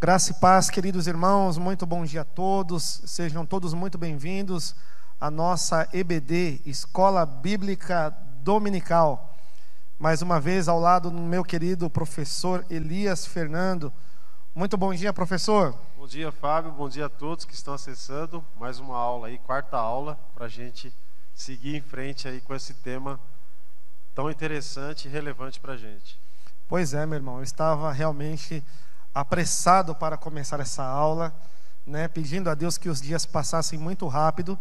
Graça e paz, queridos irmãos, muito bom dia a todos, sejam todos muito bem-vindos à nossa EBD, Escola Bíblica Dominical. Mais uma vez ao lado do meu querido professor Elias Fernando. Muito bom dia, professor. Bom dia, Fábio, bom dia a todos que estão acessando mais uma aula aí, quarta aula, para a gente seguir em frente aí com esse tema tão interessante e relevante para a gente. Pois é, meu irmão, eu estava realmente apressado para começar essa aula, pedindo a Deus que os dias passassem muito rápido,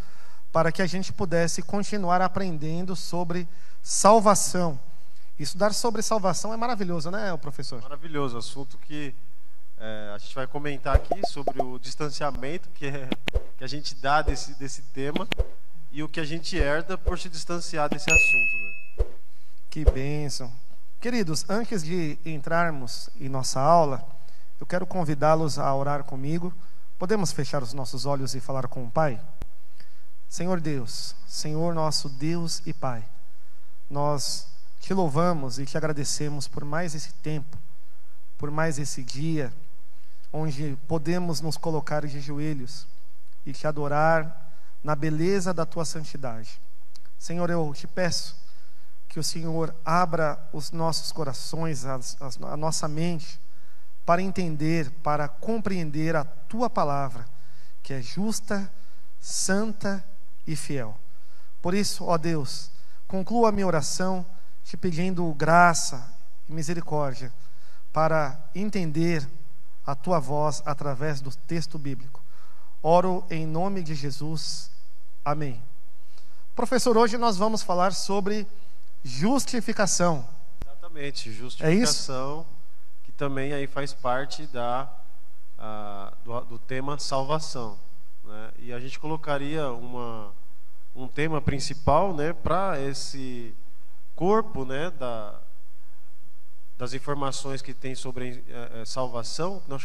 para que a gente pudesse continuar aprendendo sobre salvação. Estudar sobre salvação é maravilhoso, né, professor? Maravilhoso, assunto que a gente vai comentar aqui sobre o distanciamento que a gente dá desse tema e o que a gente herda por se distanciar desse assunto, né? Que bênção. Queridos, antes de entrarmos em nossa aula, eu quero convidá-los a orar comigo. Podemos fechar os nossos olhos e falar com o Pai? Senhor Deus, Senhor nosso Deus e Pai, nós te louvamos e te agradecemos por mais esse tempo, por mais esse dia, onde podemos nos colocar de joelhos e te adorar na beleza da tua santidade. Senhor, eu te peço que o Senhor abra os nossos corações, a nossa mente, para entender, para compreender a tua palavra, que é justa, santa e fiel. Por isso, ó Deus, concluo a minha oração te pedindo graça e misericórdia para entender a tua voz através do texto bíblico. Oro em nome de Jesus. Amém. Professor, hoje nós vamos falar sobre justificação. Exatamente, justificação. É isso? Que também aí faz parte do tema salvação, né? E a gente colocaria um tema principal, né, para esse corpo, né, das informações que tem sobre salvação, que nós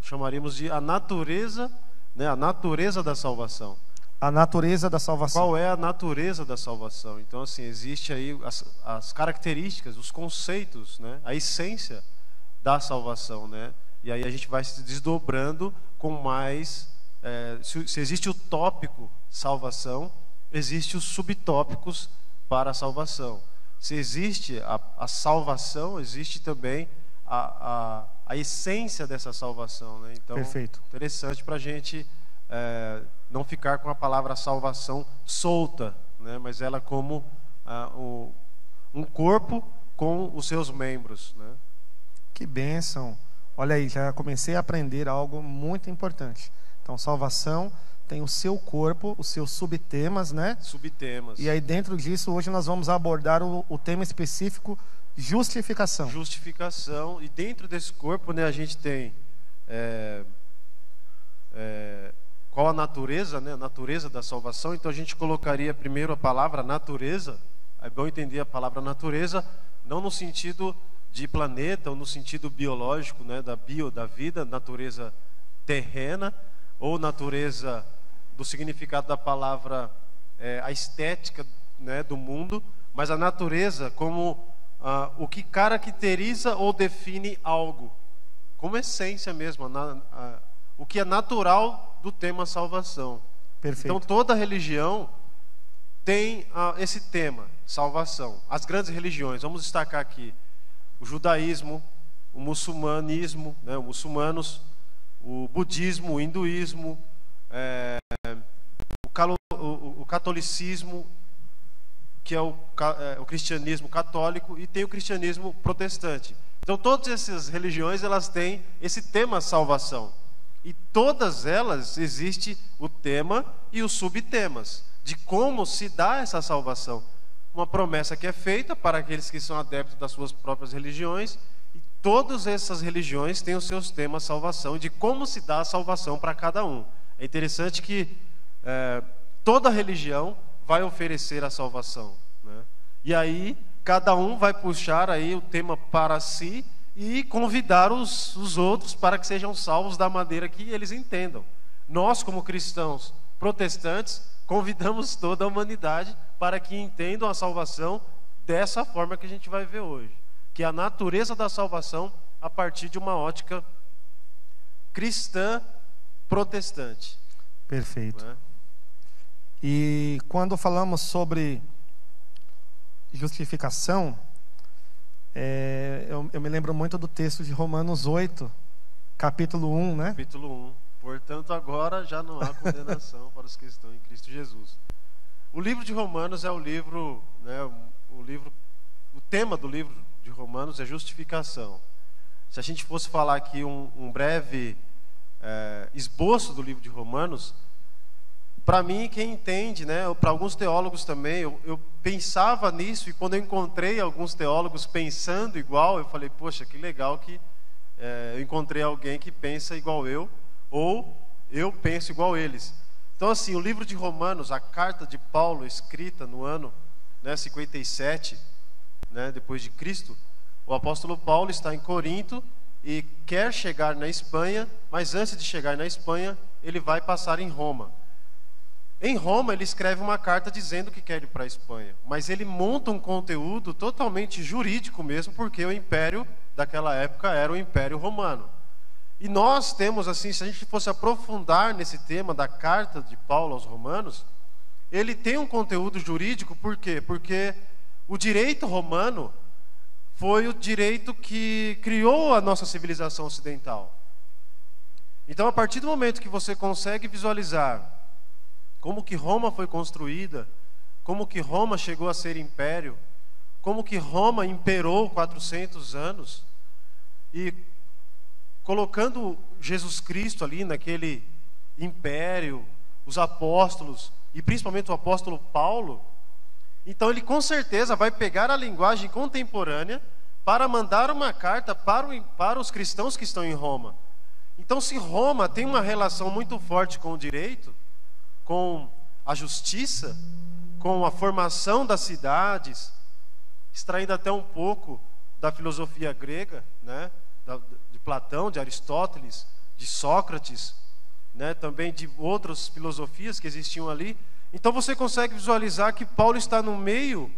chamaríamos de a natureza, né, a natureza da salvação. A natureza da salvação. Qual é a natureza da salvação? Então, assim, existe aí as características, os conceitos, né, a essência da salvação, né? E aí a gente vai se desdobrando com mais... se existe o tópico salvação, existe os subtópicos para a salvação. Se existe a salvação, existe também a essência dessa salvação, né? Então, perfeito. Interessante para a gente não ficar com a palavra salvação solta, né? Mas ela como um corpo com os seus membros, né? Que bênção. Olha aí, já comecei a aprender algo muito importante. Então, salvação tem o seu corpo, os seus subtemas, né? Subtemas. E aí dentro disso, hoje nós vamos abordar o tema específico, justificação. Justificação. E dentro desse corpo, né, a gente tem qual a natureza, né? A natureza da salvação. Então a gente colocaria primeiro a palavra natureza. É bom entender a palavra natureza, não no sentido de planeta ou no sentido biológico, né, da vida, natureza terrena, ou natureza do significado da palavra a estética, né, do mundo, mas a natureza como o que caracteriza ou define algo, como essência mesmo, o que é natural do tema salvação. Perfeito. Então toda religião tem esse tema, salvação. As grandes religiões, vamos destacar aqui o judaísmo, o muçulmanismo, né, os muçulmanos, o budismo, o hinduísmo, o catolicismo, que é o cristianismo católico, e tem o cristianismo protestante. Então todas essas religiões, elas têm esse tema salvação, e todas elas existe o tema e os subtemas de como se dá essa salvação. Uma promessa que é feita para aqueles que são adeptos das suas próprias religiões, e todas essas religiões têm os seus temas salvação e de como se dá a salvação para cada um. É interessante que toda religião vai oferecer a salvação, né? E aí cada um vai puxar aí o tema para si e convidar os outros para que sejam salvos da maneira que eles entendam. Nós, como cristãos protestantes, convidamos toda a humanidade para que entendam a salvação dessa forma que a gente vai ver hoje, que é a natureza da salvação a partir de uma ótica cristã protestante. Perfeito. Né? E quando falamos sobre justificação, eu me lembro muito do texto de Romanos 8, capítulo 1, né? Capítulo 1. Portanto, agora já não há condenação para os que estão em Cristo Jesus. O livro de Romanos é o livro, né, o tema do livro de Romanos é justificação. Se a gente fosse falar aqui um breve esboço do livro de Romanos, para mim, quem entende, né, para alguns teólogos também, eu pensava nisso, e quando eu encontrei alguns teólogos pensando igual, eu falei, poxa, que legal que eu encontrei alguém que pensa igual eu, ou eu penso igual eles. Então, assim, o livro de Romanos, a carta de Paulo, escrita no ano 57, né, depois de Cristo, o apóstolo Paulo está em Corinto e quer chegar na Espanha, mas antes de chegar na Espanha, ele vai passar em Roma. Em Roma, ele escreve uma carta dizendo que quer ir para a Espanha, mas ele monta um conteúdo totalmente jurídico mesmo, porque o império daquela época era o Império Romano. E nós temos, assim, se a gente fosse aprofundar nesse tema da carta de Paulo aos Romanos, ele tem um conteúdo jurídico, por quê? Porque o direito romano foi o direito que criou a nossa civilização ocidental. Então, a partir do momento que você consegue visualizar como que Roma foi construída, como que Roma chegou a ser império, como que Roma imperou 400 anos, e colocando Jesus Cristo ali naquele império, os apóstolos, e principalmente o apóstolo Paulo, então ele com certeza vai pegar a linguagem contemporânea para mandar uma carta para os cristãos que estão em Roma. Então, se Roma tem uma relação muito forte com o direito, com a justiça, com a formação das cidades, extraindo até um pouco da filosofia grega, né, de Platão, de Aristóteles, de Sócrates, né, também de outras filosofias que existiam ali. Então você consegue visualizar que Paulo está no meio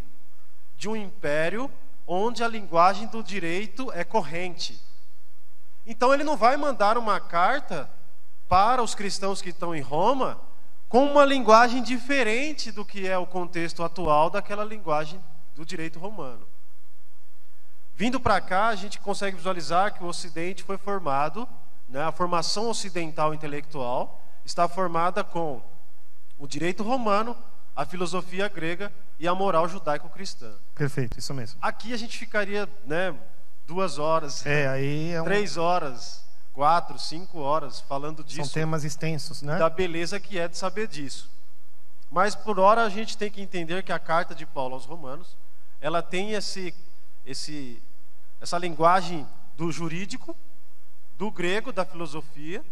de um império onde a linguagem do direito é corrente. Então ele não vai mandar uma carta para os cristãos que estão em Roma com uma linguagem diferente do que é o contexto atual daquela linguagem do direito romano. Vindo para cá, a gente consegue visualizar que o Ocidente foi formado, né, a formação ocidental intelectual está formada com o direito romano, a filosofia grega e a moral judaico-cristã. Perfeito, isso mesmo. Aqui a gente ficaria, né, 2 horas, aí 3 horas, 4, 5 horas falando disso. São temas extensos, né? Da beleza que é de saber disso. Mas por hora a gente tem que entender que a carta de Paulo aos Romanos, ela tem essa linguagem do jurídico, do grego, da filosofia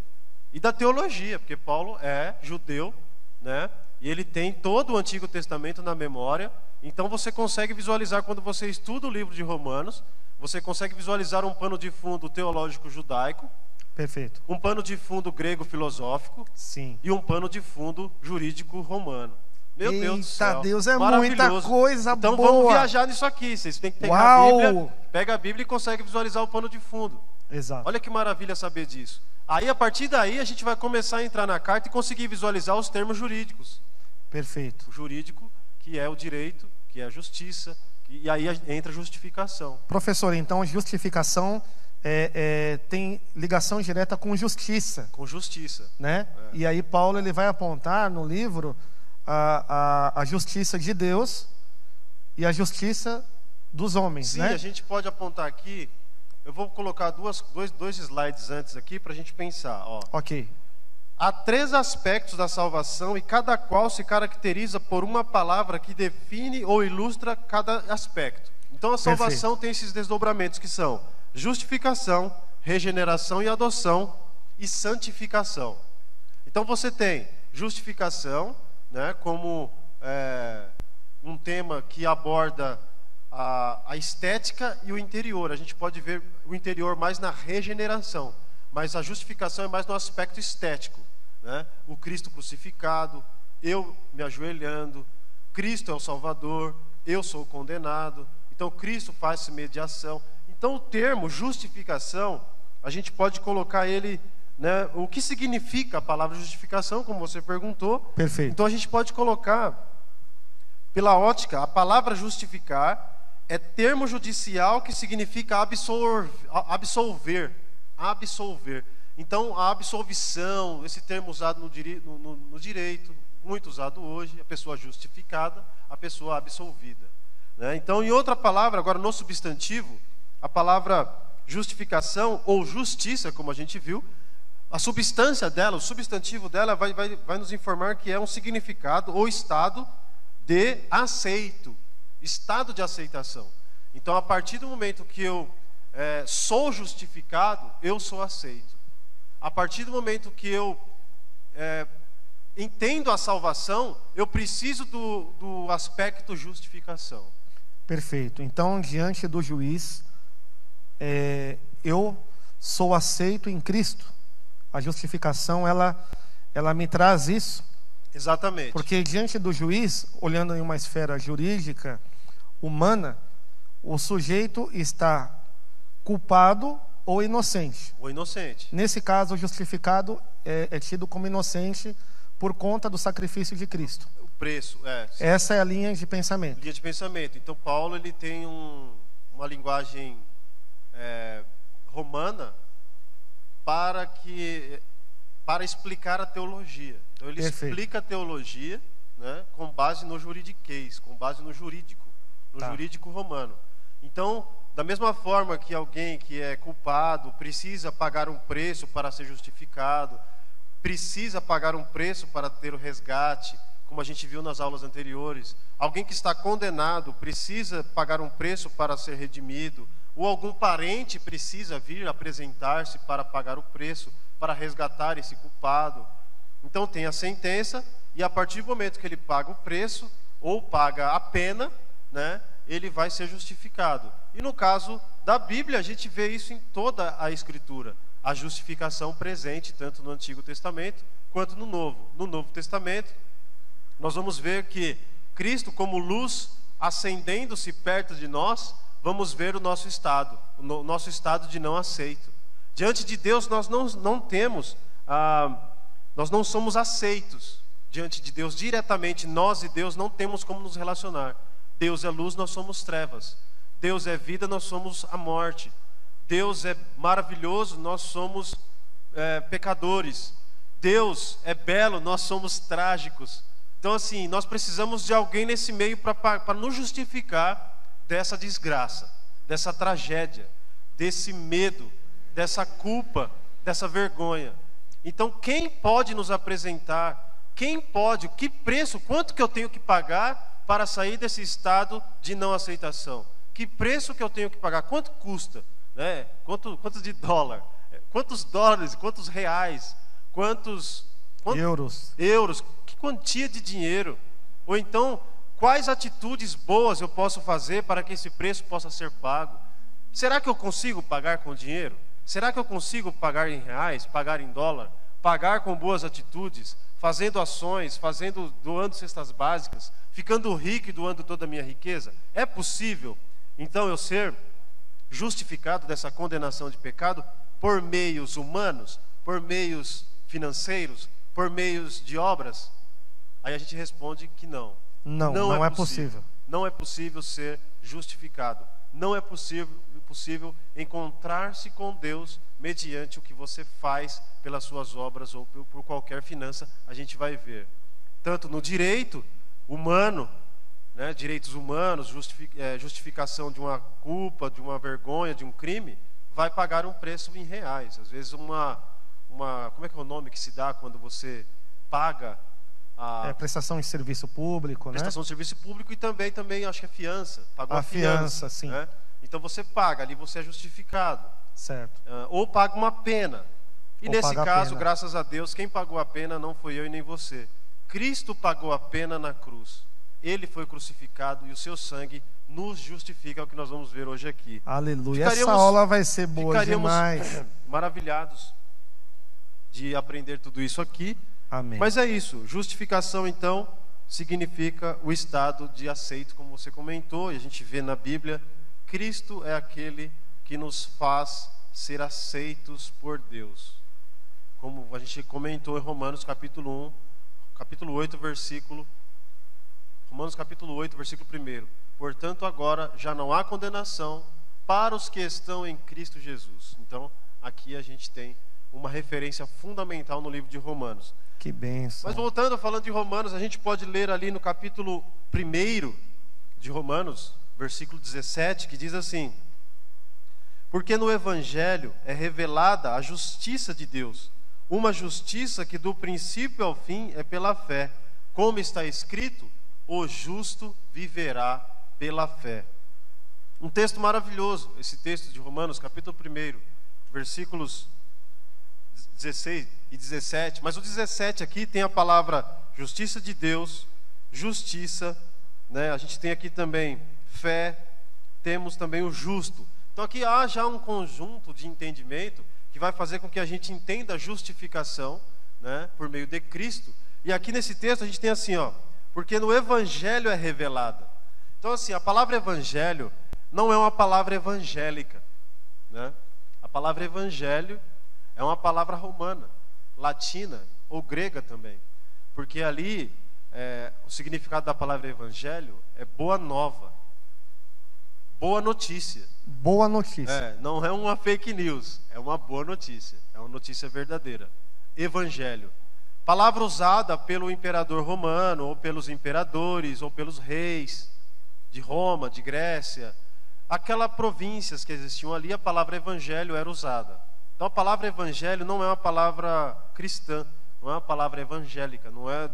e da teologia, porque Paulo é judeu, né? E ele tem todo o Antigo Testamento na memória. Então você consegue visualizar, quando você estuda o livro de Romanos, você consegue visualizar um pano de fundo teológico judaico, perfeito, um pano de fundo grego filosófico, sim, e um pano de fundo jurídico romano. Meu Deus do céu. Eita Deus, é muita coisa então, boa. Então vamos viajar nisso aqui. Vocês têm que pegar a Bíblia, pega a Bíblia e consegue visualizar o pano de fundo. Exato. Olha que maravilha saber disso. Aí, a partir daí, a gente vai começar a entrar na carta e conseguir visualizar os termos jurídicos. Perfeito. O jurídico, que é o direito, que é a justiça, e aí entra a justificação. Professor, então justificação tem ligação direta com justiça. Com justiça. Né? E aí Paulo ele vai apontar no livro a justiça de Deus e a justiça dos homens. Sim, né? A gente pode apontar aqui. Eu vou colocar dois slides antes aqui para a gente pensar. Ó. Ok. Há 3 aspectos da salvação e cada qual se caracteriza por uma palavra que define ou ilustra cada aspecto. Então a salvação Perfeito. tem esses desdobramentos que são justificação, regeneração e adoção e santificação. Então você tem justificação, né, como um tema que aborda a estética e o interior. A gente pode ver o interior mais na regeneração, mas a justificação é mais no aspecto estético, né? O Cristo crucificado, eu me ajoelhando, Cristo é o Salvador, eu sou condenado, então Cristo faz mediação. Então o termo justificação, a gente pode colocar ele né, o que significa a palavra justificação, como você perguntou. Perfeito. Então a gente pode colocar, pela ótica, a palavra justificar é termo judicial que significa absolver. Então a absolvição, esse termo usado no direito, muito usado hoje, a pessoa justificada, a pessoa absolvida, né? Então, em outra palavra, agora no substantivo, a palavra justificação ou justiça, como a gente viu, a substância dela, o substantivo dela vai nos informar que é um significado ou estado de aceito, estado de aceitação. Então, a partir do momento que eu sou justificado, eu sou aceito. A partir do momento que eu entendo a salvação, eu preciso do aspecto justificação. Perfeito. Então, diante do juiz, eu sou aceito em Cristo. A justificação, ela me traz isso. Exatamente. Porque diante do juiz, olhando em uma esfera jurídica, humana, o sujeito está culpado ou inocente. O inocente. Nesse caso, o justificado é tido como inocente por conta do sacrifício de Cristo. O preço, Essa é a linha de pensamento. Linha de pensamento. Então, Paulo ele tem uma linguagem romana para explicar a teologia. Então, ele Perfeito. explica a teologia, né, com base no juridiquês, com base no jurídico romano. Então, da mesma forma que alguém que é culpado precisa pagar um preço para ser justificado, precisa pagar um preço para ter o resgate, como a gente viu nas aulas anteriores. Alguém que está condenado precisa pagar um preço para ser redimido, ou algum parente precisa vir apresentar-se para pagar o preço, para resgatar esse culpado. Então tem a sentença, e a partir do momento que ele paga o preço, ou paga a pena, né, ele vai ser justificado. E no caso da Bíblia, a gente vê isso em toda a Escritura. A justificação presente, tanto no Antigo Testamento, quanto no Novo. No Novo Testamento, nós vamos ver que Cristo, como luz, acendendo-se perto de nós, vamos ver o nosso estado de não aceito. Diante de Deus, nós não somos aceitos. Diante de Deus, diretamente, nós e Deus não temos como nos relacionar. Deus é luz, nós somos trevas. Deus é vida, nós somos a morte. Deus é maravilhoso, nós somos pecadores. Deus é belo, nós somos trágicos. Então, assim, nós precisamos de alguém nesse meio para nos justificar dessa desgraça, dessa tragédia, desse medo, dessa culpa, dessa vergonha. Então, quem pode nos apresentar? Quem pode? Que preço? Quanto que eu tenho que pagar para sair desse estado de não aceitação? Que preço que eu tenho que pagar? Quanto custa? Né? Quanto de dólar? Quantos dólares? Quantos reais? Quantos euros? Que quantia de dinheiro? Ou então, quais atitudes boas eu posso fazer para que esse preço possa ser pago? Será que eu consigo pagar com dinheiro? Será que eu consigo pagar em reais, pagar em dólar? Pagar com boas atitudes, fazendo ações, doando cestas básicas, ficando rico e doando toda a minha riqueza? É possível, então, eu ser justificado dessa condenação de pecado por meios humanos, por meios financeiros, por meios de obras? Aí a gente responde que não. Não é possível. Não é possível ser justificado. Não é possível encontrar-se com Deus mediante o que você faz pelas suas obras ou por qualquer finança. A gente vai ver. Tanto no direito humano, né, direitos humanos, justificação de uma culpa, de uma vergonha, de um crime, vai pagar um preço em reais. Às vezes como é que é o nome que se dá quando você paga a prestação de serviço público, prestação de serviço público, e também acho que é fiança. Pagou a fiança, sim. Né? Então você paga, ali você é justificado. Certo. Ou paga uma pena. E ou nesse caso, pena. Graças a Deus, quem pagou a pena não foi eu e nem você. Cristo pagou a pena na cruz. Ele foi crucificado e o seu sangue nos justifica, é o que nós vamos ver hoje aqui. Aleluia. Essa aula vai ser boa demais. Maravilhados de aprender tudo isso aqui. Amém. Mas é isso. Justificação, então, significa o estado de aceito, como você comentou, e a gente vê na Bíblia. Cristo é aquele que nos faz ser aceitos por Deus. como a gente comentou em Romanos capítulo 8, versículo 1. Portanto, agora já não há condenação para os que estão em Cristo Jesus. Então, aqui a gente tem uma referência fundamental no livro de Romanos. Que bênção. Mas voltando, falando de Romanos, a gente pode ler ali no capítulo 1 de Romanos, versículo 17, que diz assim: porque no Evangelho é revelada a justiça de Deus, uma justiça que do princípio ao fim é pela fé. Como está escrito, o justo viverá pela fé. Um texto maravilhoso, esse texto de Romanos, capítulo 1, versículos 16 e 17. Mas o 17 aqui tem a palavra justiça de Deus, justiça, né? A gente tem aqui também fé, temos também o justo. Então aqui há já um conjunto de entendimento que vai fazer com que a gente entenda a justificação, né, por meio de Cristo. E aqui nesse texto a gente tem assim, porque no Evangelho é revelada. Então assim, a palavra Evangelho não é uma palavra evangélica, né? A palavra Evangelho é uma palavra romana, latina ou grega também, porque ali o significado da palavra Evangelho é boa nova, boa notícia. Boa notícia. Não é uma fake news, é uma boa notícia, é uma notícia verdadeira. Evangelho, palavra usada pelo imperador romano, ou pelos imperadores, ou pelos reis de Roma, de Grécia, aquelas províncias que existiam ali, a palavra Evangelho era usada. Então a palavra Evangelho não é uma palavra cristã, não é uma palavra evangélica, não é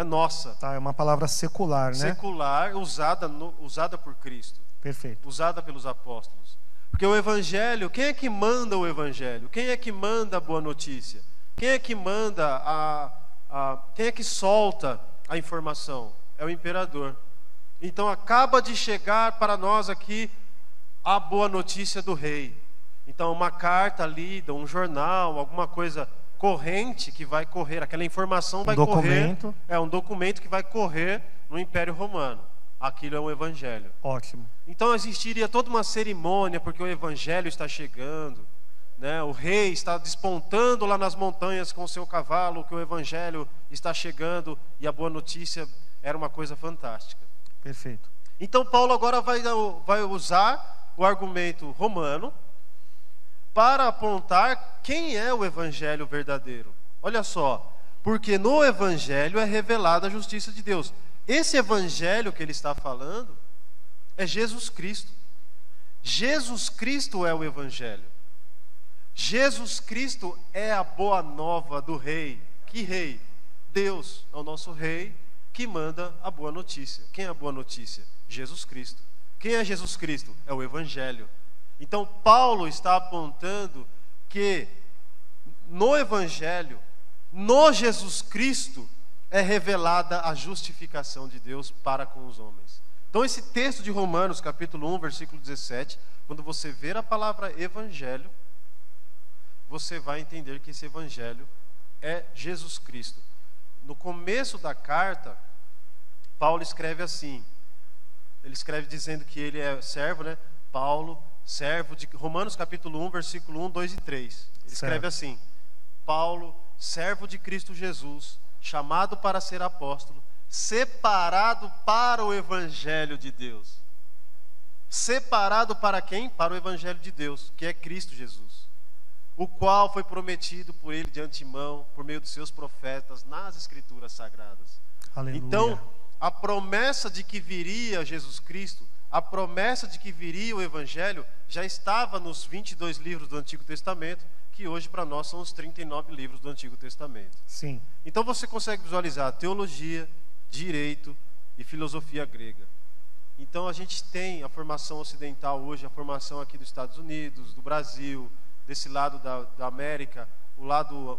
nossa. Tá, é uma palavra secular, né? Secular, usada por Cristo. Perfeito. Usada pelos apóstolos. Porque o Evangelho, quem é que manda o Evangelho? Quem é que manda a boa notícia? Quem é que manda quem é que solta a informação? É o imperador. Então acaba de chegar para nós aqui a boa notícia do rei. Então uma carta lida, um jornal, alguma coisa corrente que vai correr, aquela informação vai correr. É um documento que vai correr no Império Romano. Aquilo é o Evangelho. Ótimo. Então existiria toda uma cerimônia, porque o Evangelho está chegando, né? O rei está despontando lá nas montanhas com o seu cavalo, que o Evangelho está chegando, e a boa notícia era uma coisa fantástica. Perfeito. Então Paulo agora vai usar o argumento romano para apontar quem é o Evangelho verdadeiro. Olha só, porque no Evangelho é revelada a justiça de Deus. Esse Evangelho que ele está falando é Jesus Cristo. Jesus Cristo é o Evangelho. Jesus Cristo é a boa nova do rei. Que rei? Deus é o nosso rei que manda a boa notícia. Quem é a boa notícia? Jesus Cristo. Quem é Jesus Cristo? É o Evangelho. Então Paulo está apontando que no Evangelho, no Jesus Cristo, é revelada a justificação de Deus para com os homens. Então esse texto de Romanos, capítulo 1, versículo 17, quando você ver a palavra Evangelho, você vai entender que esse Evangelho é Jesus Cristo. No começo da carta, Paulo escreve assim, ele escreve dizendo que ele é servo, né? Paulo, servo de Romanos capítulo 1, versículo 1, 2 e 3. Ele escreve assim: Paulo, servo de Cristo Jesus, chamado para ser apóstolo, separado para o Evangelho de Deus. Separado para quem? Para o Evangelho de Deus, que é Cristo Jesus, o qual foi prometido por ele de antemão, por meio dos seus profetas, nas Escrituras Sagradas. Aleluia. Então, a promessa de que viria Jesus Cristo, a promessa de que viria o Evangelho, já estava nos 22 livros do Antigo Testamento, que hoje para nós são os 39 livros do Antigo Testamento. Sim. Então você consegue visualizar teologia, direito e filosofia grega. Então a gente tem a formação ocidental hoje, a formação aqui dos Estados Unidos, do Brasil, desse lado da América, o lado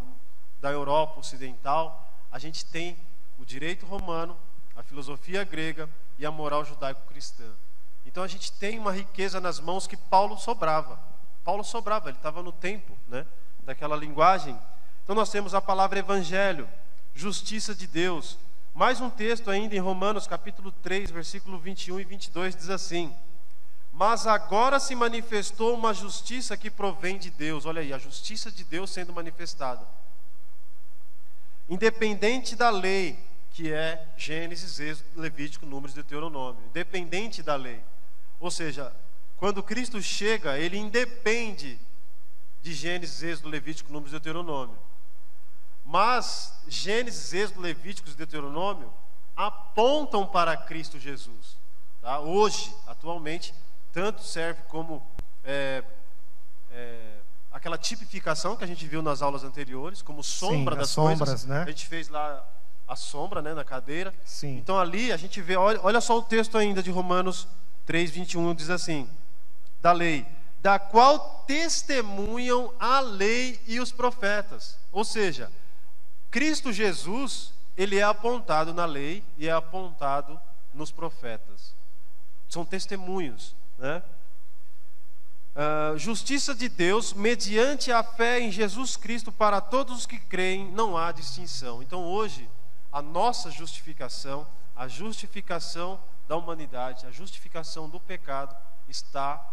da Europa ocidental. A gente tem o direito romano, a filosofia grega e a moral judaico-cristã. Então a gente tem uma riqueza nas mãos que Paulo sobrava. Ele estava no tempo, né, daquela linguagem. Então nós temos a palavra Evangelho, justiça de Deus. Mais um texto ainda em Romanos capítulo 3, versículo 21 e 22 diz assim: mas agora se manifestou uma justiça que provém de Deus. Olha aí, a justiça de Deus sendo manifestada. independente da lei, que é Gênesis, Êxodo, Levítico, Números e Deuteronômio. Independente da lei. Ou seja, quando Cristo chega, ele independe de Gênesis, Êxodo, Levítico, Números e Deuteronômio. Mas Gênesis, Êxodo, Levítico e Deuteronômio apontam para Cristo Jesus. Tá? Hoje, atualmente, tanto serve como aquela tipificação que a gente viu nas aulas anteriores, como sombra. Sim, das sombras, coisas, né? A gente fez lá a sombra, né, na cadeira. Sim. Então ali a gente vê, olha só o texto ainda de Romanos 3:21, diz assim: da lei, da qual testemunham a lei e os profetas. Ou seja, Cristo Jesus, ele é apontado na lei e é apontado nos profetas. São testemunhos, né? Justiça de Deus mediante a fé em Jesus Cristo para todos os que creem, não há distinção. Então hoje a nossa justificação, a justificação da humanidade, a justificação do pecado está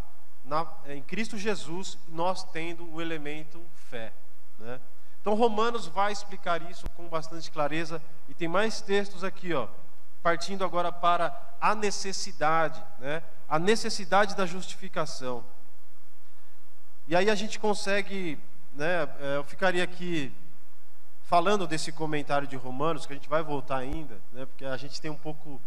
em Cristo Jesus, nós tendo o elemento fé, né? Então Romanos vai explicar isso com bastante clareza, e tem mais textos aqui, ó, partindo agora para a necessidade, né? A necessidade da justificação. E aí a gente consegue, né, eu ficaria aqui falando desse comentário de Romanos, que a gente vai voltar ainda, né, porque a gente tem um pouco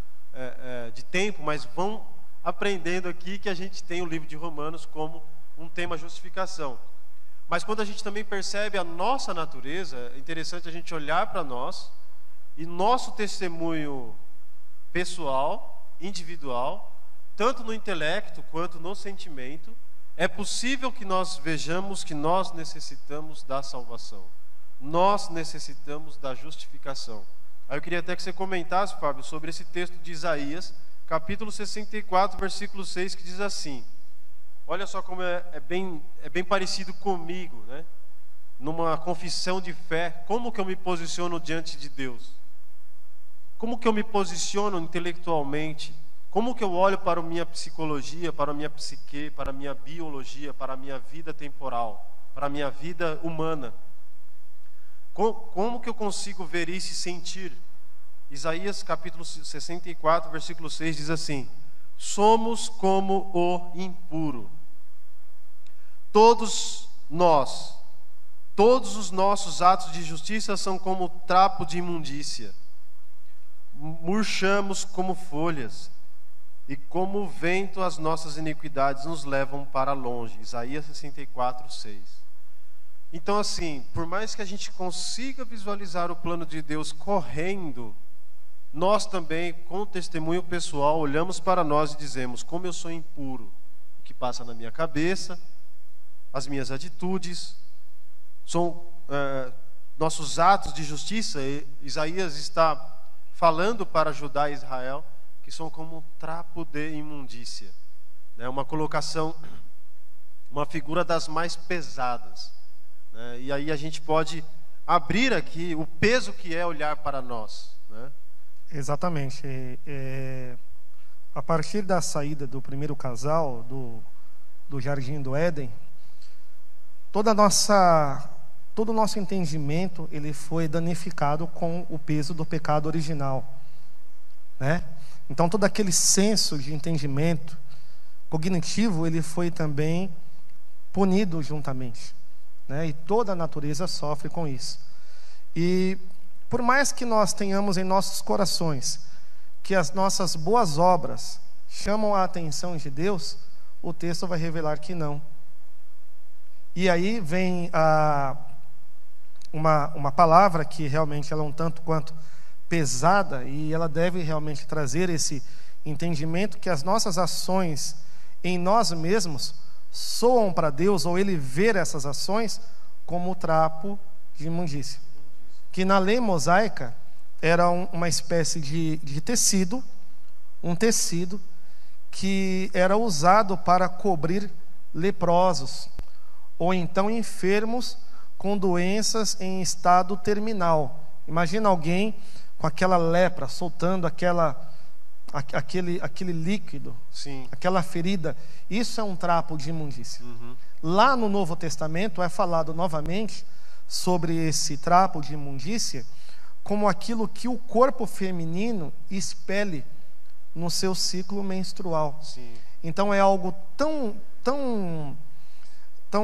de tempo, mas vão aprendendo aqui que a gente tem o livro de Romanos como um tema justificação. Mas quando a gente também percebe a nossa natureza, é interessante a gente olhar para nós e nosso testemunho pessoal, individual, tanto no intelecto quanto no sentimento. É possível que nós vejamos que nós necessitamos da salvação. Nós necessitamos da justificação. Aí eu queria até que você comentasse, Fábio, sobre esse texto de Isaías, capítulo 64, versículo 6, que diz assim: olha só como é bem parecido comigo, né? Numa confissão de fé, como que eu me posiciono diante de Deus? Como que eu me posiciono intelectualmente? Como que eu olho para a minha psicologia, para a minha psique, para a minha biologia, para a minha vida temporal, para a minha vida humana? Como que eu consigo ver isso e sentir? Isaías capítulo 64, versículo 6 diz assim: somos como o impuro. Todos os nossos atos de justiça são como trapo de imundícia. Murchamos como folhas. E como o vento, as nossas iniquidades nos levam para longe. Isaías 64, 6. Então, assim, por mais que a gente consiga visualizar o plano de Deus correndo, nós também, com o testemunho pessoal, olhamos para nós e dizemos: como eu sou impuro, o que passa na minha cabeça, as minhas atitudes, são nossos atos de justiça. Isaías está falando para Judá e Israel que são como um trapo de imundícia, né? Uma colocação, uma figura das mais pesadas, né? E aí a gente pode abrir aqui o peso que é olhar para nós, né? Exatamente. A partir da saída do primeiro casal do Jardim do Éden, todo o nosso entendimento ele foi danificado com o peso do pecado original, né? Então todo aquele senso de entendimento cognitivo ele foi também punido juntamente, né? E toda a natureza sofre com isso. E por mais que nós tenhamos em nossos corações que as nossas boas obras chamam a atenção de Deus, o texto vai revelar que não. E aí vem uma palavra que realmente ela é um tanto quanto pesada, e ela deve realmente trazer esse entendimento que as nossas ações em nós mesmos soam para Deus, ou Ele ver essas ações como trapo de imundícia. Que na lei mosaica era uma espécie de tecido, um tecido que era usado para cobrir leprosos, ou então enfermos com doenças em estado terminal. Imagina alguém com aquela lepra, soltando aquele líquido, sim, aquela ferida. Isso é um trapo de imundícia. Uhum. Lá no Novo Testamento é falado novamente sobre esse trapo de imundícia, como aquilo que o corpo feminino expele no seu ciclo menstrual. Sim. Então é algo tão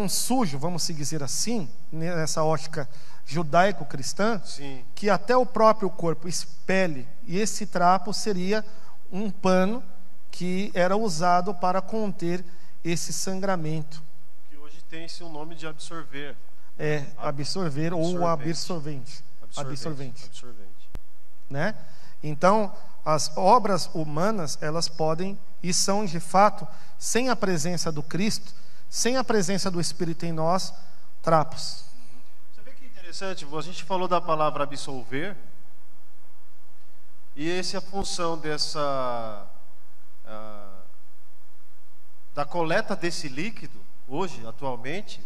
sujo, vamos dizer assim, nessa ótica judaico-cristã, Sim. que até o próprio corpo expele, e esse trapo seria um pano que era usado para conter esse sangramento. Que hoje tem-se um nome de absorver. Absorver ou absorvente. Absorvente. Né? Então, as obras humanas, elas podem e são de fato, sem a presença do Cristo, sem a presença do Espírito em nós, trapos. Você vê que interessante, a gente falou da palavra absolver, e essa é a função da coleta desse líquido, hoje, atualmente,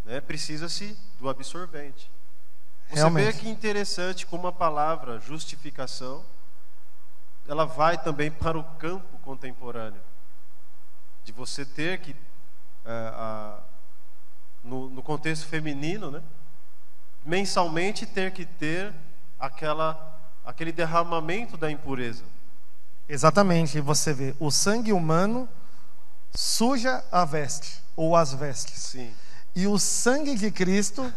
né, precisa-se do absorvente. Você Realmente. vê que interessante como a palavra justificação, ela vai também para o campo contemporâneo, de você ter que, no contexto feminino, né, mensalmente ter que ter aquele derramamento da impureza. Exatamente, você vê, o sangue humano suja a veste, ou as vestes. Sim. E o sangue de Cristo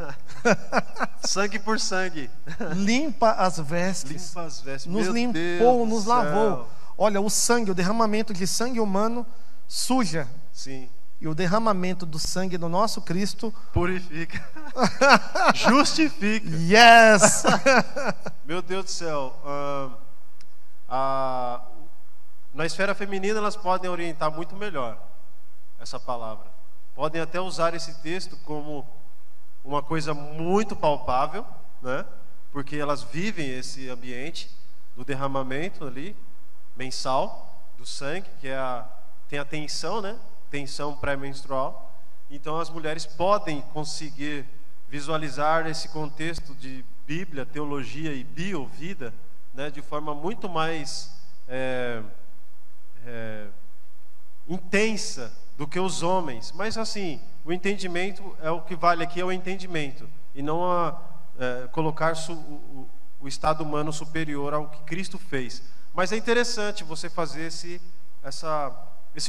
sangue por sangue limpa as vestes. Limpa as vestes. Nos Meu limpou, Deus nos do lavou. céu. Olha, o sangue, o derramamento de sangue humano suja. Sim. E o derramamento do sangue do nosso Cristo Purifica. Justifica. Yes! Meu Deus do céu. Na esfera feminina elas podem orientar muito melhor essa palavra. Podem até usar esse texto como uma coisa muito palpável, né? Porque elas vivem esse ambiente do derramamento ali, mensal, do sangue, que tem a tensão, né? Tensão pré-menstrual. Então as mulheres podem conseguir visualizar esse contexto de Bíblia, teologia e biovida, né? De forma muito mais intensa do que os homens. Mas assim, o entendimento é o que vale aqui, é o entendimento, e não colocar o estado humano superior ao que Cristo fez. Mas é interessante você fazer esse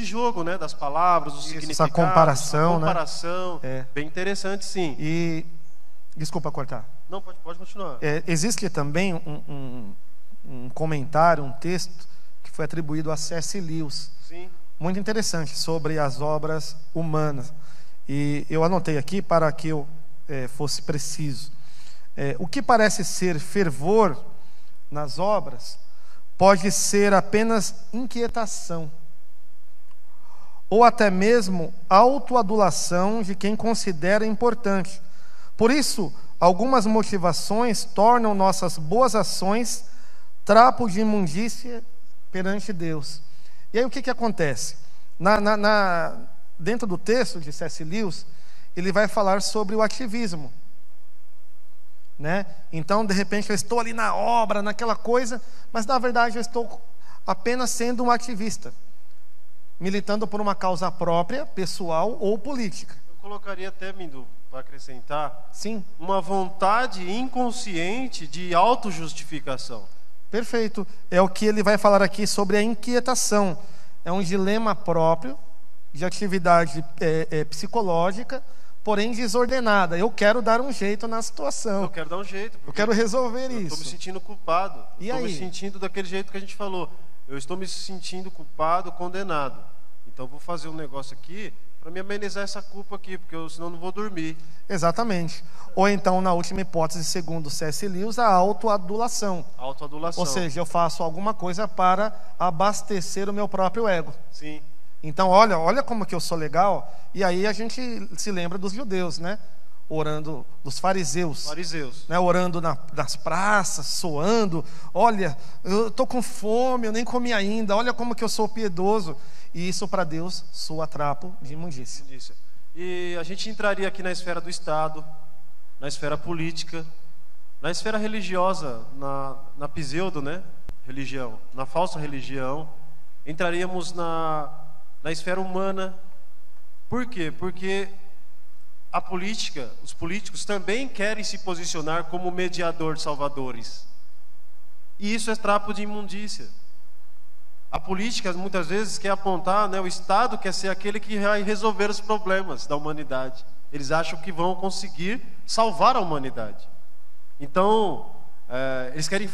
jogo, né, das palavras, os significados, essa comparação, né? Bem interessante, sim. E desculpa cortar. Não, pode continuar. Existe também um comentário, um texto que foi atribuído a C.S. Lewis. Sim. Muito interessante, sobre as obras humanas. E eu anotei aqui para que eu fosse preciso. O que parece ser fervor nas obras pode ser apenas inquietação, ou até mesmo autoadulação de quem considera importante. Por isso, algumas motivações tornam nossas boas ações trapo de imundícia perante Deus. E aí o que acontece? Dentro do texto de C.S. Lewis, ele vai falar sobre o ativismo, né? Então, de repente, eu estou ali na obra, naquela coisa, mas na verdade eu estou apenas sendo um ativista, militando por uma causa própria, pessoal ou política. Eu colocaria até, Mindu, para acrescentar, Sim. uma vontade inconsciente de autojustificação. Perfeito. É o que ele vai falar aqui sobre a inquietação. É um dilema próprio de atividade psicológica, porém desordenada. Eu quero dar um jeito na situação. Eu quero dar um jeito. Eu quero resolver isso. Eu estou me sentindo culpado. Estou me sentindo daquele jeito que a gente falou. Eu estou me sentindo culpado, condenado. Então vou fazer um negócio aqui para me amenizar essa culpa aqui, porque senão não vou dormir. Exatamente. Ou então, na última hipótese, segundo C.S. Lewis, a autoadulação. Autoadulação. Ou seja, eu faço alguma coisa para abastecer o meu próprio ego. Sim. Então, olha como que eu sou legal. E aí a gente se lembra dos judeus, né? Orando, dos fariseus. Né? Orando nas praças, soando. Olha, eu estou com fome, eu nem comi ainda. Olha como que eu sou piedoso. E isso para Deus soa trapo de imundícia. E a gente entraria aqui na esfera do Estado, na esfera política, na esfera religiosa, na pseudo, né, religião, na falsa religião. Entraríamos na esfera humana. Por quê? Porque a política, os políticos também querem se posicionar como mediador de salvadores. E isso é trapo de imundícia. A política muitas vezes quer apontar, né, o Estado quer ser aquele que vai resolver os problemas da humanidade. Eles acham que vão conseguir salvar a humanidade. Então, eles querem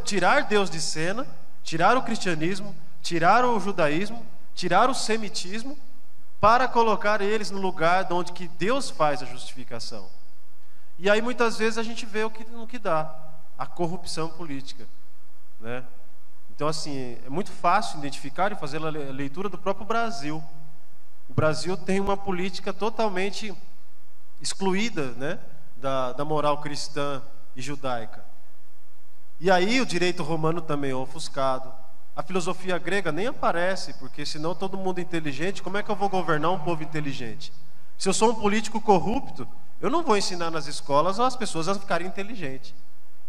tirar Deus de cena, tirar o cristianismo, tirar o judaísmo, tirar o semitismo, para colocar eles no lugar de onde que Deus faz a justificação. E aí muitas vezes a gente vê o que dá, a corrupção política, né? Então, assim, é muito fácil identificar e fazer a leitura do próprio Brasil. O Brasil tem uma política totalmente excluída, né, da moral cristã e judaica. E aí o direito romano também é ofuscado. A filosofia grega nem aparece, porque senão todo mundo inteligente, como é que eu vou governar um povo inteligente? Se eu sou um político corrupto, eu não vou ensinar nas escolas as pessoas a ficarem inteligentes.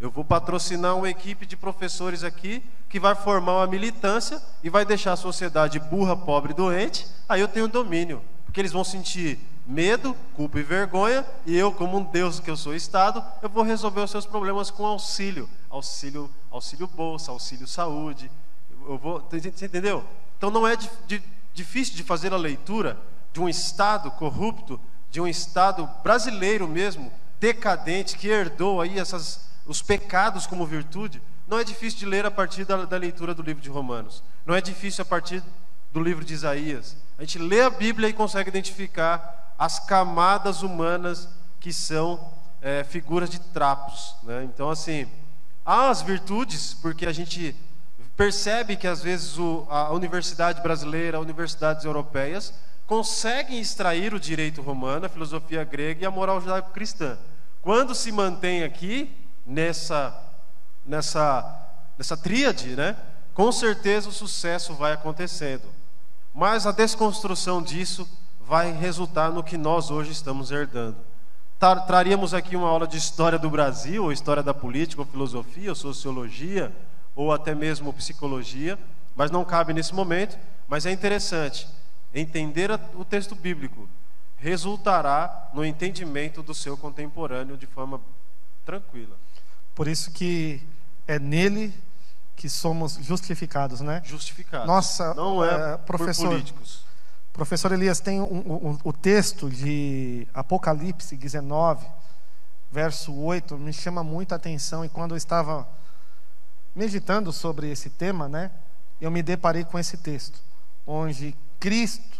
Eu vou patrocinar uma equipe de professores aqui que vai formar uma militância e vai deixar a sociedade burra, pobre e doente. Aí eu tenho domínio, porque eles vão sentir medo, culpa e vergonha, e eu, como um Deus que eu sou Estado, eu vou resolver os seus problemas com auxílio bolsa, auxílio saúde. Você entendeu? Então não é difícil de fazer a leitura de um Estado corrupto, de um Estado brasileiro mesmo, decadente, que herdou aí os pecados como virtude. Não é difícil de ler a partir da leitura do livro de Romanos. Não é difícil a partir do livro de Isaías. A gente lê a Bíblia e consegue identificar as camadas humanas que são figuras de trapos, né? Então, assim, há as virtudes, porque a gente percebe que às vezes a universidade brasileira, as universidades europeias conseguem extrair o direito romano, a filosofia grega e a moral judaico-cristã. Quando se mantém aqui nessa tríade, né, com certeza o sucesso vai acontecendo. Mas a desconstrução disso vai resultar no que nós hoje estamos herdando. Traríamos aqui uma aula de história do Brasil, ou história da política, ou filosofia, ou sociologia, ou até mesmo psicologia, mas não cabe nesse momento. Mas é interessante, entender o texto bíblico resultará no entendimento do seu contemporâneo de forma tranquila. Por isso que é nele que somos justificados, né? Justificados. Nossa, não é professor, por políticos. Professor Elias, tem o texto de Apocalipse 19, verso 8, me chama muita atenção. E quando eu estava meditando sobre esse tema, né, eu me deparei com esse texto, onde Cristo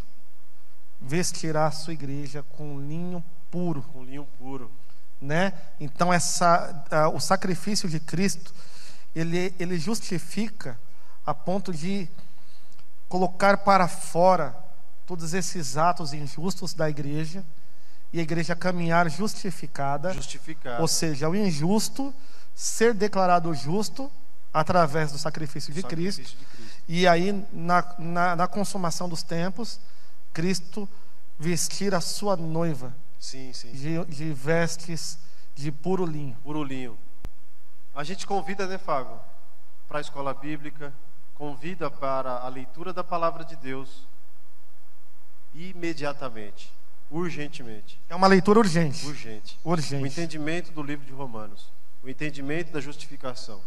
vestirá a sua igreja com linho puro. Com linho puro. Né? Então o sacrifício de Cristo, ele justifica a ponto de colocar para fora todos esses atos injustos da igreja, e a igreja caminhar justificada. Ou seja, o injusto ser declarado justo através do sacrifício de Cristo. E aí na consumação dos tempos, Cristo vestir a sua noiva. Sim. De vestes de puro linho. Puro linho. A gente convida, né, Fábio, para a escola bíblica, convida para a leitura da palavra de Deus imediatamente, urgentemente. É uma leitura urgente. Urgente. Urgente. O entendimento do livro de Romanos, o entendimento da justificação.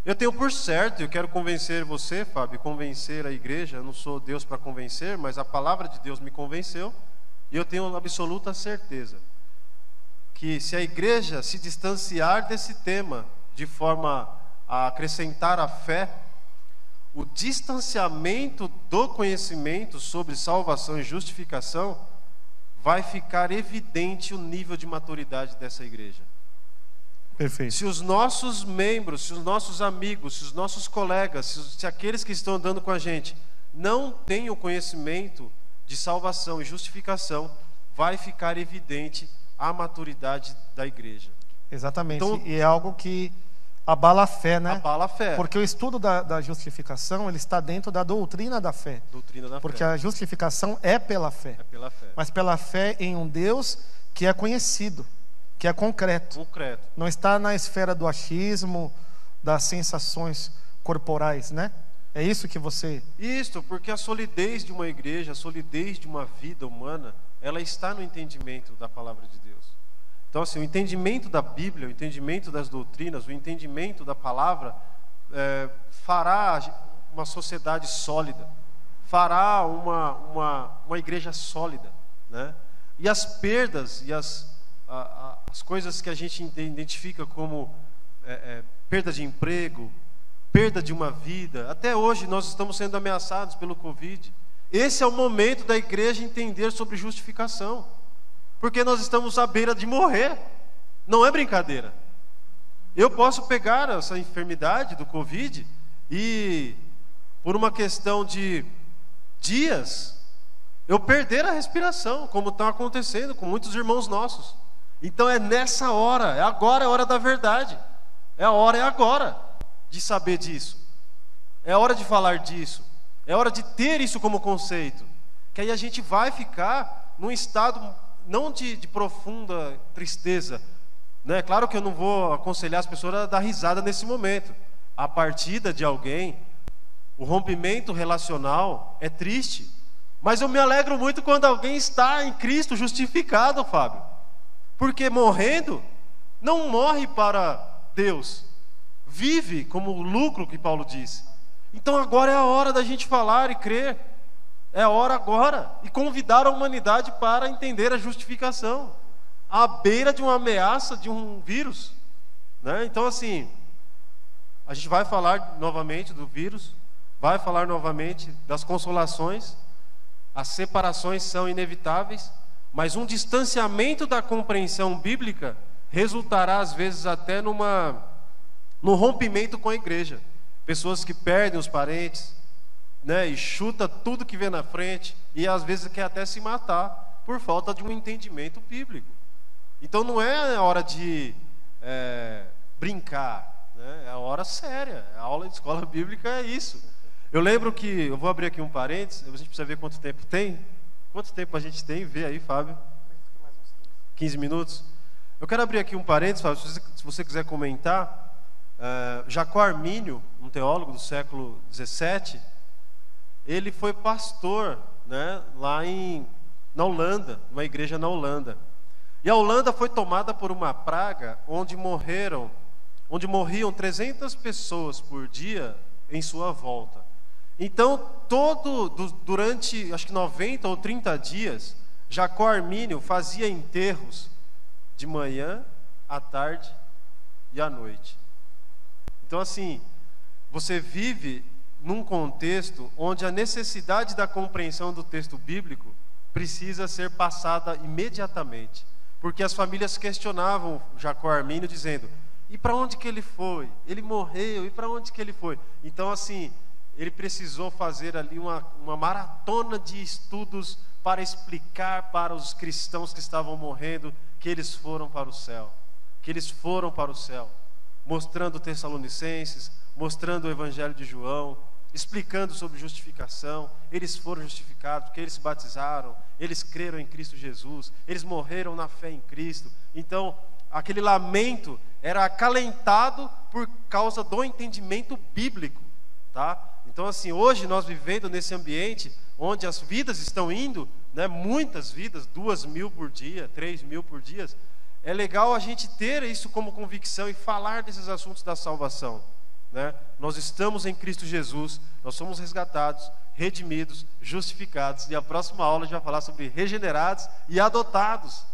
Eu tenho por certo, eu quero convencer você, Fábio, convencer a igreja. Eu não sou Deus para convencer, mas a palavra de Deus me convenceu. E eu tenho absoluta certeza que se a igreja se distanciar desse tema de forma a acrescentar a fé, o distanciamento do conhecimento sobre salvação e justificação, vai ficar evidente o nível de maturidade dessa igreja. Perfeito. Se os nossos membros, se os nossos amigos, se os nossos colegas, se aqueles que estão andando com a gente não têm o conhecimento de salvação e justificação, vai ficar evidente a maturidade da igreja. Exatamente. Então, e é algo que abala a fé, né? Abala a fé. Porque o estudo da justificação, ele está dentro da doutrina da fé. Doutrina da Porque fé. a justificação é pela fé. É pela fé. Mas pela fé em um Deus que é conhecido, que é concreto. Concreto. Não está na esfera do achismo, das sensações corporais, né? É isso que você... Isso, porque a solidez de uma igreja, a solidez de uma vida humana, ela está no entendimento da palavra de Deus. Então, assim, o entendimento da Bíblia, o entendimento das doutrinas, o entendimento da palavra fará uma sociedade sólida, fará uma igreja sólida, né? E as perdas e as coisas que a gente identifica como perda de emprego, perda de uma vida, até hoje nós estamos sendo ameaçados pelo Covid. Esse é o momento da igreja entender sobre justificação, porque nós estamos à beira de morrer, não é brincadeira. Eu posso pegar essa enfermidade do Covid e, por uma questão de dias, eu perder a respiração, como está acontecendo com muitos irmãos nossos. Então é nessa hora, agora é a hora da verdade, é agora de saber disso, é hora de falar disso, é hora de ter isso como conceito, que aí a gente vai ficar num estado não de profunda tristeza, né? Claro que eu não vou aconselhar as pessoas a dar risada nesse momento. A partida de alguém, o rompimento relacional é triste, mas eu me alegro muito quando alguém está em Cristo justificado, Fábio, porque morrendo, não morre para Deus, vive como lucro, que Paulo disse. Então agora é a hora da gente falar e crer, é a hora agora, e convidar a humanidade para entender a justificação, à beira de uma ameaça de um vírus, né? Então assim, a gente vai falar novamente do vírus, vai falar novamente das consolações, as separações são inevitáveis, mas um distanciamento da compreensão bíblica resultará às vezes até num rompimento com a igreja. Pessoas que perdem os parentes, né, e chuta tudo que vê na frente, e às vezes quer até se matar por falta de um entendimento bíblico. Então não é a hora de brincar, né? É a hora séria. A aula de escola bíblica é isso. Eu lembro que, eu vou abrir aqui um parênteses, a gente precisa ver quanto tempo tem. Quanto tempo a gente tem? Vê aí, Fábio. 15 minutos. Eu quero abrir aqui um parênteses, Fábio, se você quiser comentar. Jacó Armínio, um teólogo do século 17, ele foi pastor, né, lá na Holanda, numa igreja na Holanda. E a Holanda foi tomada por uma praga onde morriam 300 pessoas por dia em sua volta. Então, durante acho que 90 ou 30 dias, Jacó Armínio fazia enterros de manhã, à tarde e à noite. Então assim, você vive num contexto onde a necessidade da compreensão do texto bíblico precisa ser passada imediatamente, porque as famílias questionavam Jacó Armínio dizendo: e para onde que ele foi? Ele morreu, e para onde que ele foi? Então assim, ele precisou fazer ali uma maratona de estudos para explicar para os cristãos que estavam morrendo que eles foram para o céu, mostrando Tessalonicenses, mostrando o Evangelho de João, explicando sobre justificação. Eles foram justificados porque eles se batizaram, eles creram em Cristo Jesus, eles morreram na fé em Cristo. Então, aquele lamento era acalentado por causa do entendimento bíblico, tá? Então assim, hoje nós vivendo nesse ambiente onde as vidas estão indo, né, muitas vidas, 2.000 por dia, 3.000 por dia, é legal a gente ter isso como convicção e falar desses assuntos da salvação, né? Nós estamos em Cristo Jesus, nós somos resgatados, redimidos, justificados, e a próxima aula a gente vai falar sobre regenerados e adotados.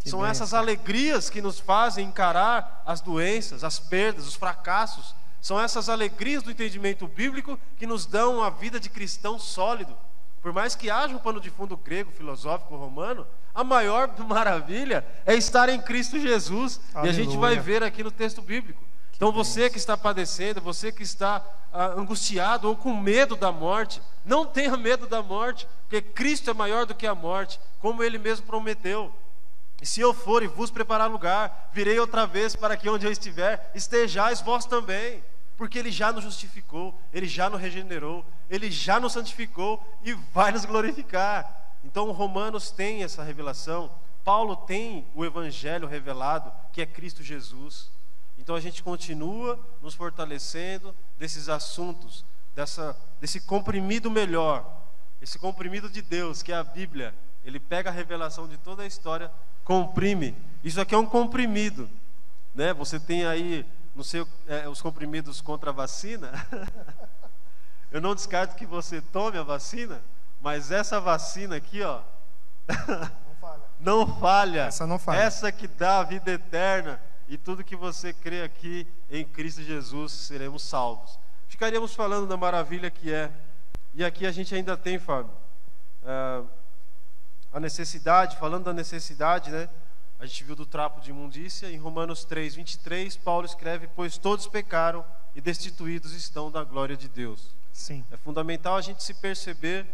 São essas alegrias que nos fazem encarar as doenças, as perdas, os fracassos. São essas alegrias do entendimento bíblico que nos dão a vida de cristão sólido. Por mais que haja um pano de fundo grego, filosófico, romano, a maior maravilha é estar em Cristo Jesus. Aleluia. E a gente vai ver aqui no texto bíblico. Então você que está padecendo, você que está angustiado ou com medo da morte, não tenha medo da morte, porque Cristo é maior do que a morte, como Ele mesmo prometeu. E se eu for e vos preparar lugar, virei outra vez para que onde eu estiver, estejais vós também. Porque Ele já nos justificou, Ele já nos regenerou, Ele já nos santificou e vai nos glorificar. Então Romanos tem essa revelação, Paulo tem o Evangelho revelado, que é Cristo Jesus. Então a gente continua nos fortalecendo desses assuntos, desse comprimido melhor, esse comprimido de Deus, que é a Bíblia. Ele pega a revelação de toda a história, comprime. Isso aqui é um comprimido, né? Você tem aí não sei, os comprimidos contra a vacina. Eu não descarto que você tome a vacina, mas essa vacina aqui, ó, não falha. Essa não falha. Essa que dá a vida eterna, e tudo que você crê aqui em Cristo Jesus, seremos salvos. Ficaríamos falando da maravilha que é. E aqui a gente ainda tem, Fábio, a necessidade, falando da necessidade, né? A gente viu do trapo de imundícia. Em Romanos 3, 23, Paulo escreve: pois todos pecaram e destituídos estão da glória de Deus. Sim. É fundamental a gente se perceber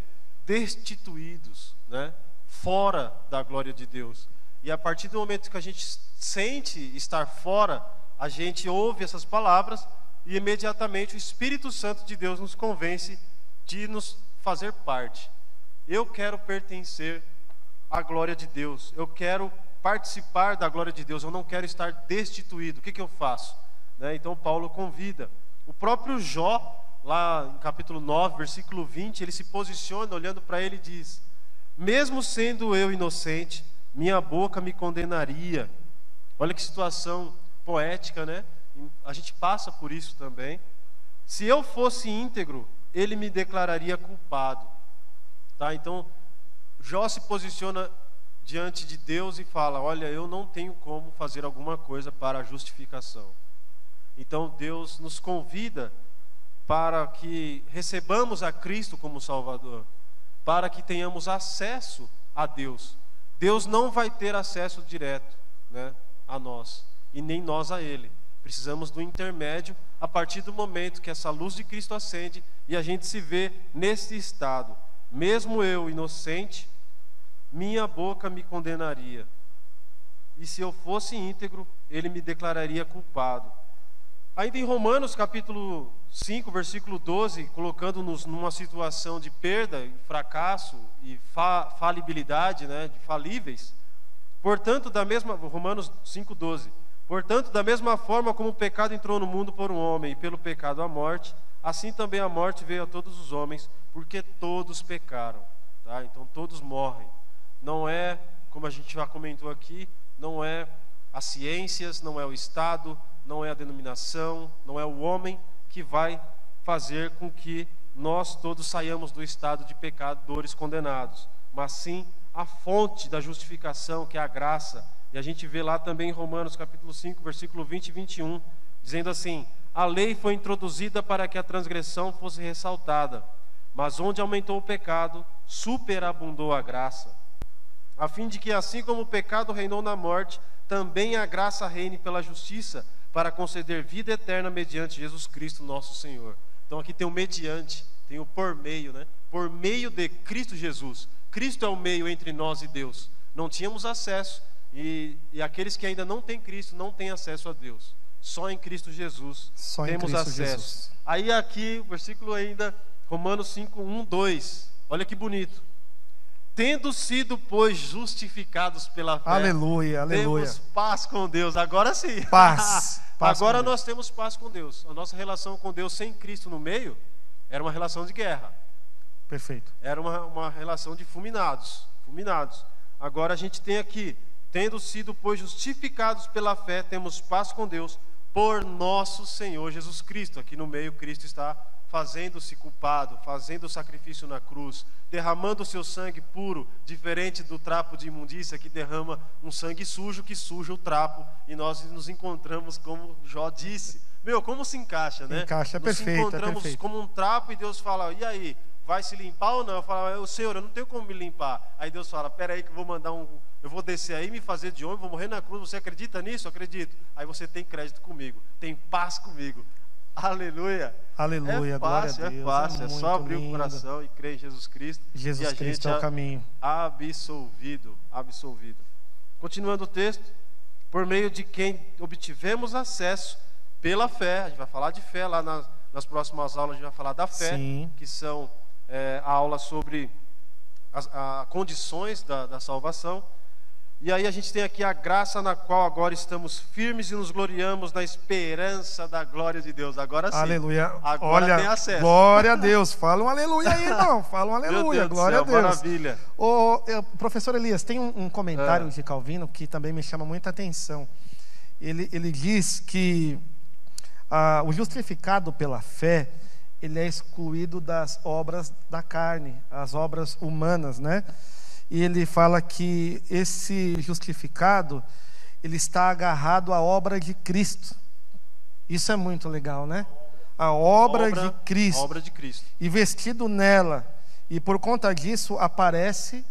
destituídos, né? Fora da glória de Deus. E a partir do momento que a gente sente estar fora, a gente ouve essas palavras e imediatamente o Espírito Santo de Deus nos convence de nos fazer parte. Eu quero pertencer à glória de Deus, eu quero participar da glória de Deus, eu não quero estar destituído. O que eu faço? Né? Então Paulo convida. O próprio Jó, lá em capítulo 9, versículo 20, ele se posiciona olhando para ele e diz: mesmo sendo eu inocente, minha boca me condenaria. Olha que situação poética, né? A gente passa por isso também. Se eu fosse íntegro, ele me declararia culpado. Tá? Então, Jó se posiciona diante de Deus e fala: olha, eu não tenho como fazer alguma coisa para a justificação. Então Deus nos convida para que recebamos a Cristo como Salvador, para que tenhamos acesso a Deus. Deus não vai ter acesso direto, né, a nós, e nem nós a Ele. Precisamos do intermédio, a partir do momento que essa luz de Cristo acende e a gente se vê nesse estado. Mesmo eu, inocente, minha boca me condenaria. E se eu fosse íntegro, ele me declararia culpado. Ainda em Romanos capítulo 5, versículo 12, colocando-nos numa situação de perda, fracasso e falibilidade, né, de falíveis. Portanto, Romanos 5, 12. Portanto, da mesma forma como o pecado entrou no mundo por um homem, e pelo pecado a morte, assim também a morte veio a todos os homens, porque todos pecaram. Tá? Então todos morrem. Não é, como a gente já comentou aqui, não é as ciências, não é o Estado, não é a denominação, não é o homem que vai fazer com que nós todos saiamos do estado de pecadores condenados, mas sim a fonte da justificação, que é a graça. E a gente vê lá também em Romanos capítulo 5, versículo 20 e 21, dizendo assim: a lei foi introduzida para que a transgressão fosse ressaltada, mas onde aumentou o pecado, superabundou a graça, a fim de que assim como o pecado reinou na morte, também a graça reine pela justiça, para conceder vida eterna mediante Jesus Cristo nosso Senhor. Então aqui tem o mediante, tem o por meio, né? Por meio de Cristo Jesus. Cristo é o meio entre nós e Deus. Não tínhamos acesso, e aqueles que ainda não têm Cristo não têm acesso a Deus. Só em Cristo Jesus temos acesso. Aí aqui, o versículo ainda, Romanos 5, 1, 2. Olha que bonito. Tendo sido, pois, justificados pela fé, aleluia, aleluia, temos paz com Deus. Agora sim. Paz. Agora nós temos paz com Deus. A nossa relação com Deus sem Cristo no meio era uma relação de guerra. Perfeito. Era uma relação de fulminados. Agora a gente tem aqui: tendo sido, pois, justificados pela fé, temos paz com Deus por nosso Senhor Jesus Cristo. Aqui no meio, Cristo está fazendo-se culpado, fazendo o sacrifício na cruz, derramando o seu sangue puro, diferente do trapo de imundícia que derrama um sangue sujo que suja o trapo, e nós nos encontramos, como Jó disse. Como se encaixa, né? Encaixa, é perfeito. Nos encontramos como um trapo, e Deus fala: e aí, vai se limpar ou não? Eu falo: Senhor, eu não tenho como me limpar. Aí Deus fala: pera aí que eu vou descer aí, me fazer de homem, vou morrer na cruz. Você acredita nisso? Acredito. Aí você tem crédito comigo, tem paz comigo. Aleluia. Aleluia, glória a Deus. É fácil, é só abrir lindo. O coração e crer em Jesus Cristo. Jesus Cristo é o caminho. Absolvido. Continuando o texto: por meio de quem obtivemos acesso pela fé. A gente vai falar de fé lá nas próximas aulas, a gente vai falar da fé. Sim. Que são a aula sobre as condições da salvação. E aí a gente tem aqui a graça na qual agora estamos firmes e nos gloriamos na esperança da glória de Deus. Agora sim. Aleluia. Agora olha, tem acesso. Glória a Deus. Fala um aleluia aí, irmão. Fala um aleluia. Glória a Deus. Maravilha. Professor Elias, tem um comentário de Calvino que também me chama muita atenção. Ele diz que O justificado pela fé, ele é excluído das obras da carne, as obras humanas, né? E ele fala que esse justificado, ele está agarrado à obra de Cristo. Isso é muito legal, né? A obra de Cristo. A obra de Cristo. E vestido nela. E por conta disso aparece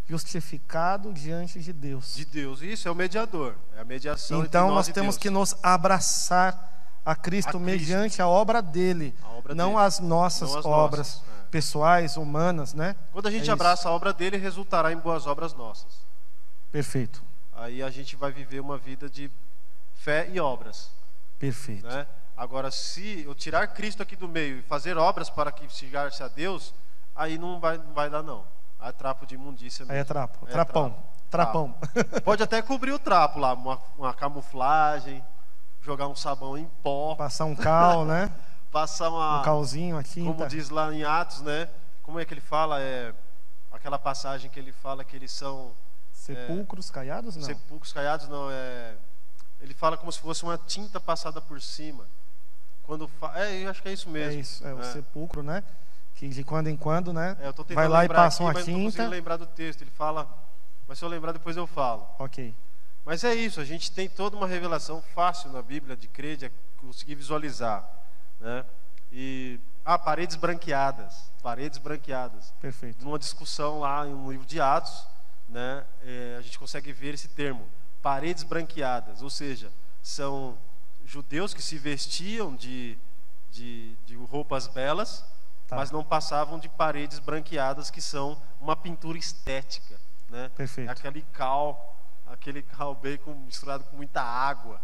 justificado diante de Deus. De Deus. Isso é o mediador. É a mediação então entre nós nós temos e Deus. que nos abraçar a Cristo mediante a obra dele, não as nossas obras pessoais, humanas, né? Quando a gente abraça a obra dele, resultará em boas obras nossas. Perfeito. Aí a gente vai viver uma vida de fé e obras. Perfeito. Né? Agora, se eu tirar Cristo aqui do meio e fazer obras para que chegar-se a Deus, aí não vai dar não. Aí é trapo de imundícia mesmo. Aí é trapo. Aí Trapão. Trapão. Pode até cobrir o trapo lá, uma camuflagem, jogar um sabão em pó. Passar um cal, né? Passar um calzinho aqui. Como diz lá em Atos, né? Como é que ele fala? Aquela passagem que ele fala que eles são... Sepulcros caiados? Não. Sepulcros caiados, não. Ele fala como se fosse uma tinta passada por cima. Eu acho que é isso mesmo. É isso, o sepulcro, né? Que de quando em quando, né? Eu tô tentando vai lá e passa uma mas tinta. Não consigo lembrar do texto. Ele fala, mas se eu lembrar depois eu falo. Ok. Mas é isso, a gente tem toda uma revelação fácil na Bíblia de crer, de conseguir visualizar, né? E paredes branqueadas. Perfeito. Numa discussão lá em um livro de Atos, né? A gente consegue ver esse termo, paredes branqueadas, ou seja, são judeus que se vestiam de roupas belas, mas não passavam de paredes branqueadas, que são uma pintura estética, né? Perfeito. Aquele cal bem misturado com muita água,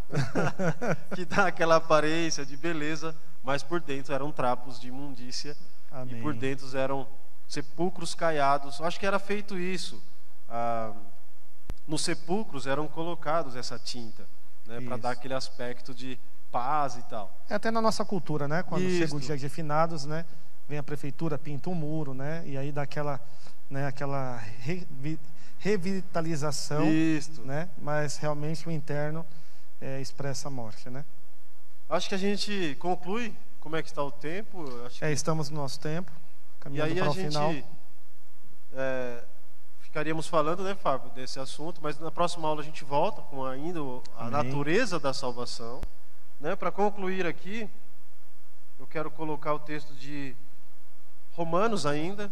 que dá aquela aparência de beleza, mas por dentro eram trapos de imundícia. Amém. E por dentro eram sepulcros caiados. Acho que era feito isso. Nos sepulcros eram colocados essa tinta, né, para dar aquele aspecto de paz e tal. É até na nossa cultura, né? Quando chega o dia de finados, né? Vem a prefeitura, pinta um muro, né? E aí dá aquela revitalização, né? Mas realmente o interno expressa a morte, né? Acho que a gente conclui. Como é que está o tempo? Estamos no nosso tempo, caminhando para o final. Ficaríamos falando, né, Fábio, desse assunto, mas na próxima aula a gente volta com ainda a natureza da salvação, né? Para concluir aqui, eu quero colocar o texto de Romanos ainda,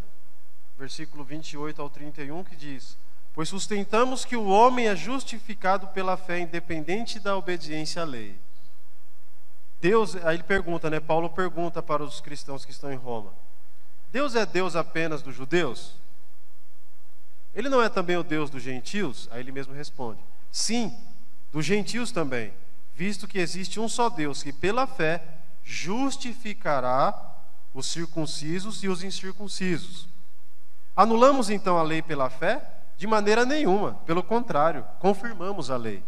versículo 28 ao 31, que diz: pois sustentamos que o homem é justificado pela fé, independente da obediência à lei. Deus, aí ele pergunta, né? Paulo pergunta para os cristãos que estão em Roma: Deus é Deus apenas dos judeus? Ele não é também o Deus dos gentios? Aí ele mesmo responde: sim, dos gentios também, visto que existe um só Deus, que pela fé justificará os circuncisos e os incircuncisos. Anulamos então a lei pela fé? De maneira nenhuma, pelo contrário, confirmamos a lei.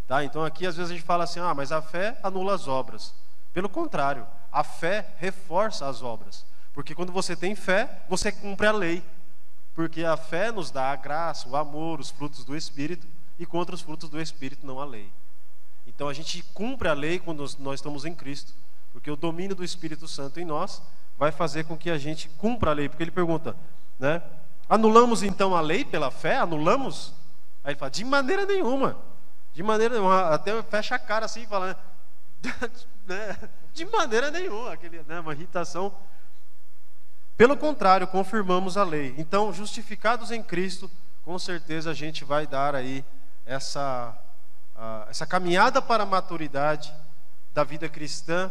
Tá? Então aqui às vezes a gente fala assim, mas a fé anula as obras. Pelo contrário, a fé reforça as obras. Porque quando você tem fé, você cumpre a lei. Porque a fé nos dá a graça, o amor, os frutos do Espírito, e contra os frutos do Espírito não há lei. Então a gente cumpre a lei quando nós estamos em Cristo. Porque o domínio do Espírito Santo em nós vai fazer com que a gente cumpra a lei. Porque ele pergunta, né? Anulamos então a lei pela fé? Anulamos? Aí ele fala, de maneira nenhuma. De maneira nenhuma. Até fecha a cara assim e fala, né? De maneira nenhuma. Uma irritação. Pelo contrário, confirmamos a lei. Então, justificados em Cristo, com certeza a gente vai dar aí essa caminhada para a maturidade da vida cristã,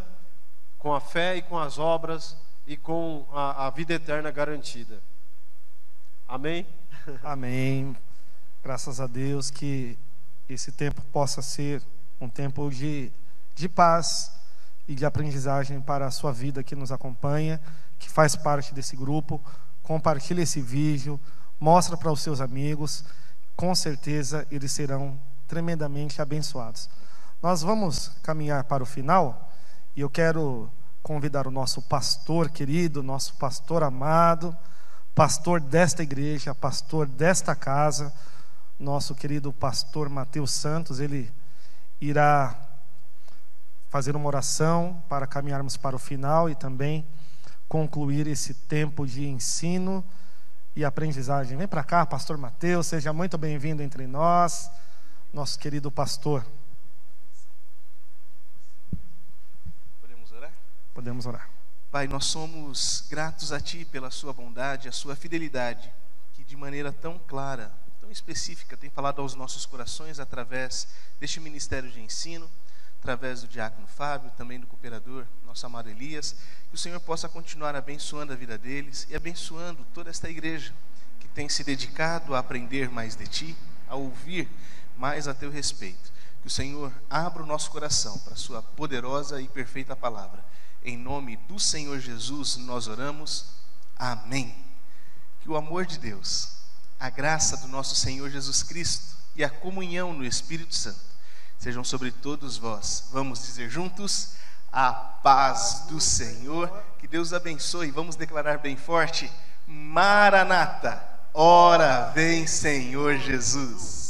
com a fé e com as obras e com a vida eterna garantida. Amém? Amém. Graças a Deus que esse tempo possa ser um tempo de paz e de aprendizagem para a sua vida que nos acompanha, que faz parte desse grupo. Compartilhe esse vídeo, mostra para os seus amigos, com certeza eles serão tremendamente abençoados. Nós vamos caminhar para o final e eu quero convidar o nosso pastor querido, nosso pastor amado, pastor desta igreja, pastor desta casa, nosso querido pastor Mateus Santos. Ele irá fazer uma oração para caminharmos para o final e também concluir esse tempo de ensino e aprendizagem. Vem para cá, pastor Mateus, seja muito bem-vindo entre nós, nosso querido pastor. Podemos orar? Podemos orar. Pai, nós somos gratos a Ti pela Sua bondade, a Sua fidelidade, que de maneira tão clara, tão específica, tem falado aos nossos corações através deste ministério de ensino, através do diácono Fábio, também do cooperador, nosso amado Elias, que o Senhor possa continuar abençoando a vida deles e abençoando toda esta igreja que tem se dedicado a aprender mais de Ti, a ouvir mais a Teu respeito. Que o Senhor abra o nosso coração para a Sua poderosa e perfeita palavra. Em nome do Senhor Jesus nós oramos. Amém. Que o amor de Deus, a graça do nosso Senhor Jesus Cristo e a comunhão no Espírito Santo sejam sobre todos vós. Vamos dizer juntos: a paz do Senhor. Que Deus abençoe. Vamos declarar bem forte: Maranata, ora vem Senhor Jesus.